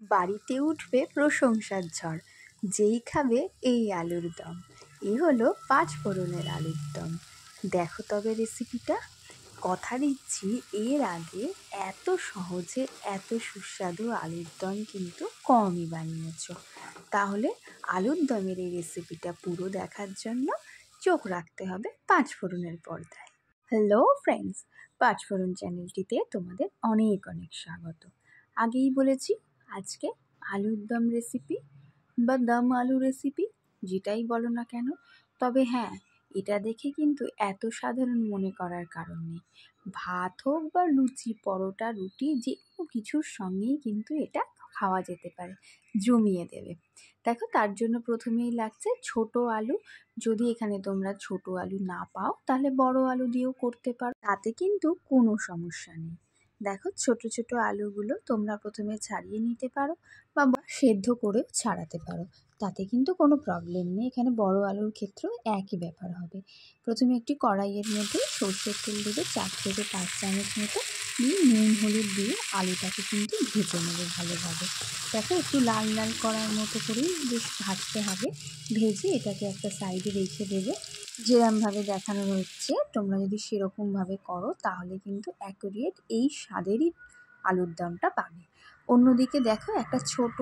বাড়িতে উঠবে প্রশংসার ঝড়, যেই খাবে এই আলুর দম। এই হলো 5 ফোড়নের আলুর দম। দেখো তবে রেসিপিটা। কথা দিচ্ছি এর আগে এত সহজে এত সুস্বাদু আলুর দম কিন্তু কমই বানিয়েছো। তাহলে আলুর দমের এই রেসিপিটা পুরো দেখার জন্য চোখ রাখতে হবে 5 ফোড়নের পর্দায়। হ্যালো ফ্রেন্ডস, 5 ফোড়ন চ্যানেলটিতে তোমাদের অনেক অনেক স্বাগত। আগেই বলেছি আজকে আলুর দম রেসিপি বা দম আলু রেসিপি, যেটাই বলো না কেন। তবে হ্যাঁ, এটা দেখে কিন্তু এত সাধারণ মনে করার কারণ নেই। ভাত হোক বা লুচি, পরোটা, রুটি, যে কোনো কিছুর সঙ্গেই কিন্তু এটা খাওয়া যেতে পারে, জমিয়ে দেবে। দেখো, তার জন্য প্রথমেই লাগছে ছোট আলু। যদি এখানে তোমরা ছোট আলু না পাও তাহলে বড় আলু দিয়েও করতে পারো, তাতে কিন্তু কোনো সমস্যা নেই। দেখো, ছোট ছোট আলুগুলো তোমরা প্রথমে ছাড়িয়ে নিতে পারো বা সেদ্ধ করেও ছাড়াতে পারো, তাতে কিন্তু কোনো প্রবলেম নেই। এখানে বড় আলুর ক্ষেত্রেও একই ব্যাপার হবে। প্রথমে একটি কড়াইয়ের মধ্যে সর্ষের তেল দেবে 4 থেকে 5 চামচ মতো, দিয়ে নুন হলুদ দিয়ে আলুটাকে কিন্তু ভেজে নেবে ভালোভাবে। দেখো, একটু লাল লাল করার মতো করেই বেশ ভাজতে হবে। ভেজে এটাকে একটা সাইডে রেখে দেবে। যেরমভাবে দেখানো হচ্ছে তোমরা যদি সেরকমভাবে করো তাহলে কিন্তু অ্যাকুরেট এই স্বাদেরই আলুর দমটা পাবে। অন্যদিকে দেখো, একটা ছোট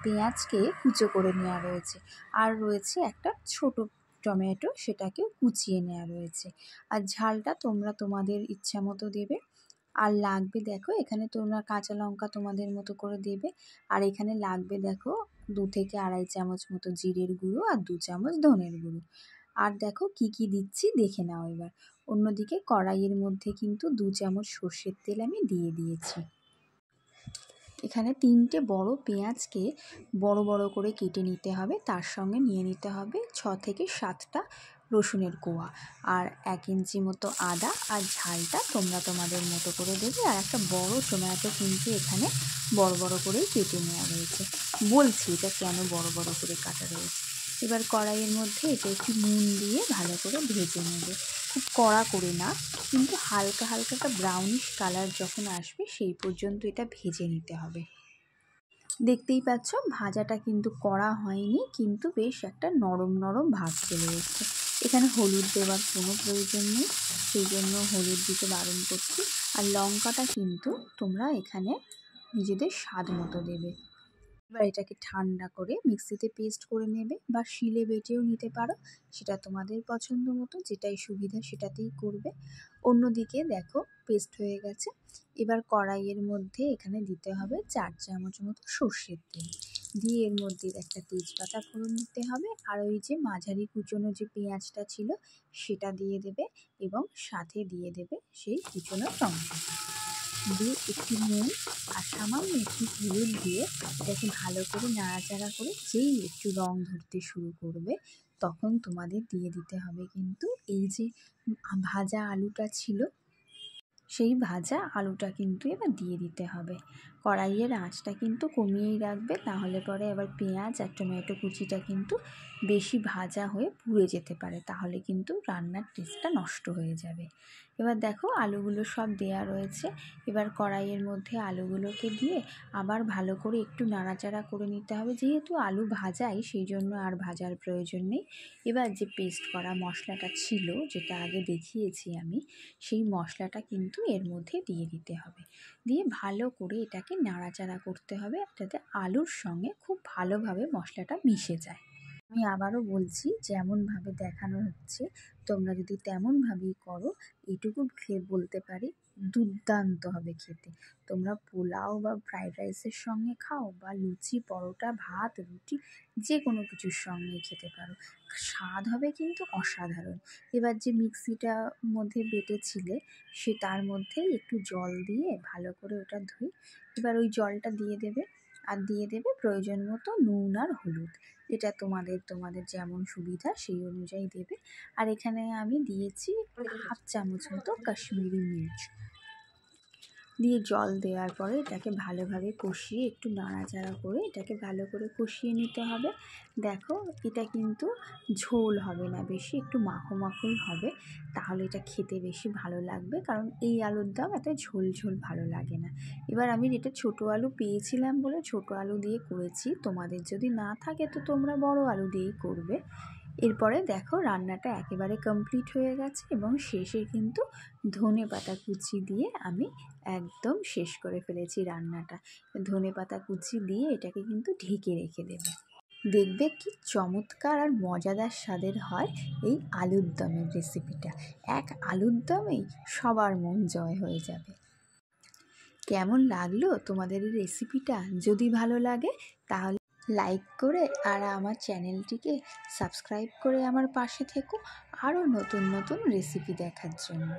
পেঁয়াজকে কুচো করে নেওয়া রয়েছে, আর রয়েছে একটা ছোট টমেটো, সেটাকেও কুচিয়ে নেওয়া রয়েছে। আর ঝালটা তোমরা তোমাদের ইচ্ছা মতো দেবে। আর লাগবে দেখো, এখানে তোমরা কাঁচা লঙ্কা তোমাদের মতো করে দেবে। আর এখানে লাগবে দেখো 2 থেকে আড়াই চামচ মতো জিরের গুঁড়ো আর 2 চামচ ধনের গুঁড়ো। আর দেখো কি কি দিচ্ছি দেখে নাও এবার। অন্যদিকে কড়াইয়ের মধ্যে কিন্তু 2 চামচ সর্ষের তেল আমি দিয়ে দিয়েছি। এখানে 3টে বড় পেঁয়াজকে বড় বড় করে কেটে নিতে হবে, তার সঙ্গে নিয়ে নিতে হবে 6 থেকে 7টা রসুনের কোয়া, আর 1 ইঞ্চি মতো আদা। আর ঝালটা তোমরা তোমাদের মতো করে দেবে। আর একটা বড় টমেটো কিন্তু এখানে বড় বড় করেই কেটে নেওয়া রয়েছে। বলছি এটা কেন বড় বড় করে কাটা রয়েছে। এবার কড়াইয়ের মধ্যে এটা একটু নুন দিয়ে ভালো করে ভেজে নেবে, খুব কড়া করে না, কিন্তু হালকা হালকা একটা ব্রাউনিশ কালার যখন আসবে সেই পর্যন্ত এটা ভেজে নিতে হবে। দেখতেই পাচ্ছ ভাজাটা কিন্তু কড়া হয়নি, কিন্তু বেশ একটা নরম নরম ভাব চলে এসেছে। এখানে হলুদ দেওয়ার কোনো প্রয়োজন নেই, সেই জন্য হলুদ দিতে বারণ করছি। আর লঙ্কাটা কিন্তু তোমরা এখানে নিজেদের স্বাদ মতো দেবে। এবার এটাকে ঠান্ডা করে মিক্সিতে পেস্ট করে নেবে বা শিলে বেটেও নিতে পারো, সেটা তোমাদের পছন্দ মতো, যেটাই সুবিধা সেটাতেই করবে। অন্যদিকে দেখো পেস্ট হয়ে গেছে। এবার কড়াইয়ের মধ্যে এখানে দিতে হবে 4 চামচ মতো সর্ষের তেল, দিয়ে এর মধ্যে একটা তেজপাতা ফোড়ন দিতে হবে। আর ওই যে মাঝারি কুচনো যে পেঁয়াজটা ছিল সেটা দিয়ে দেবে, এবং সাথে দিয়ে দেবে সেই কুচনো টমেটো, দিয়ে একটু নুন আর সামান্য একটু হলুদ দিয়ে এটাকে ভালো করে নাড়াচাড়া করে যেই একটু রং ধরতে শুরু করবে তখন তোমাদের দিয়ে দিতে হবে কিন্তু এই যে ভাজা আলুটা ছিল, সেই ভাজা আলুটা কিন্তু এবার দিয়ে দিতে হবে। কড়াইয়ের আঁচটা কিন্তু কমিয়েই রাখবে, তাহলে পরে আবার পেঁয়াজ আর টমেটো কুচিটা কিন্তু বেশি ভাজা হয়ে পুড়ে যেতে পারে, তাহলে কিন্তু রান্নার টেস্টটা নষ্ট হয়ে যাবে। এবার দেখো আলুগুলো সব দেয়া রয়েছে। এবার কড়াইয়ের মধ্যে আলুগুলোকে দিয়ে আবার ভালো করে একটু নাড়াচাড়া করে নিতে হবে। যেহেতু আলু ভাজাই সেই জন্য আর ভাজার প্রয়োজন নেই। এবার যে পেস্ট করা মশলাটা ছিল, যেটা আগে দেখিয়েছি আমি, সেই মশলাটা কিন্তু এর মধ্যে দিয়ে দিতে হবে। দিয়ে ভালো করে এটাকে নাড়াচাড়া করতে হবে যাতে আলুর সঙ্গে খুব ভালোভাবে মশলাটা মিশে যায়। আমি আবারও বলছি, যেমনভাবে দেখানো হচ্ছে তোমরা যদি তেমনভাবেই করো, এটুকু বলতে পারি দুর্দান্ত হবে খেতে। তোমরা পোলাও বা ফ্রাইড রাইসের সঙ্গে খাও, বা লুচি, পরোটা, ভাত, রুটি, যে কোনো কিছুর সঙ্গেই খেতে পারো, স্বাদ হবে কিন্তু অসাধারণ। এবার যে মিক্সিটার মধ্যে বেটেছিলে সে তার মধ্যেই একটু জল দিয়ে ভালো করে ওটা ধুয়ে এবার ওই জলটা দিয়ে দেবে। আর দিয়ে দেবে প্রয়োজন মতো নুন আর হলুদ, এটা তোমাদের যেমন সুবিধা সেই অনুযায়ী দেবে। আর এখানে আমি দিয়েছি 1/2 চামচ মতো কাশ্মীরি মির্চ। দিয়ে জল দেওয়ার পরে এটাকে ভালোভাবে কষিয়ে একটু নাড়াচাড়া করে এটাকে ভালো করে কষিয়ে নিতে হবে। দেখো এটা কিন্তু ঝোল হবে না বেশি, একটু মাখো মাখোই হবে, তাহলে এটা খেতে বেশি ভালো লাগবে, কারণ এই আলুর দম এত ঝোল ঝোল ভালো লাগে না। এবার আমি এটা ছোটো আলু পেয়েছিলাম বলে ছোটো আলু দিয়ে করেছি, তোমাদের যদি না থাকে তো তোমরা বড় আলু দিয়েই করবে। এরপরে দেখো রান্নাটা একেবারে কমপ্লিট হয়ে গেছে এবং শেষে কিন্তু ধনেপাতা কুচি দিয়ে আমি একদম শেষ করে ফেলেছি রান্নাটা। ধনেপাতা কুচি দিয়ে এটাকে কিন্তু ঢেকে রেখে দেবে। দেখবে কি চমৎকার আর মজাদার স্বাদের হয় এই আলুর দমের রেসিপিটা। এক আলুর দমেই সবার মন জয় হয়ে যাবে। কেমন লাগলো তোমাদের এই রেসিপিটা? যদি ভালো লাগে তাহলে লাইক করে আর আমার চ্যানেলটিকে সাবস্ক্রাইব করে আমার পাশে থেকো আরও নতুন নতুন রেসিপি দেখার জন্য।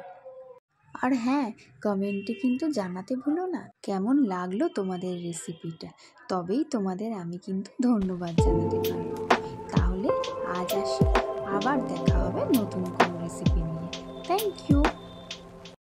আর হ্যাঁ, কমেন্টে কিন্তু জানাতে ভুলো না কেমন লাগলো তোমাদের রেসিপিটা, তবেই তোমাদের আমি কিন্তু ধন্যবাদ জানাতে পারবো। তাহলে আজ আসি, আবার দেখা হবে নতুন কোনো রেসিপি নিয়ে। Thank you.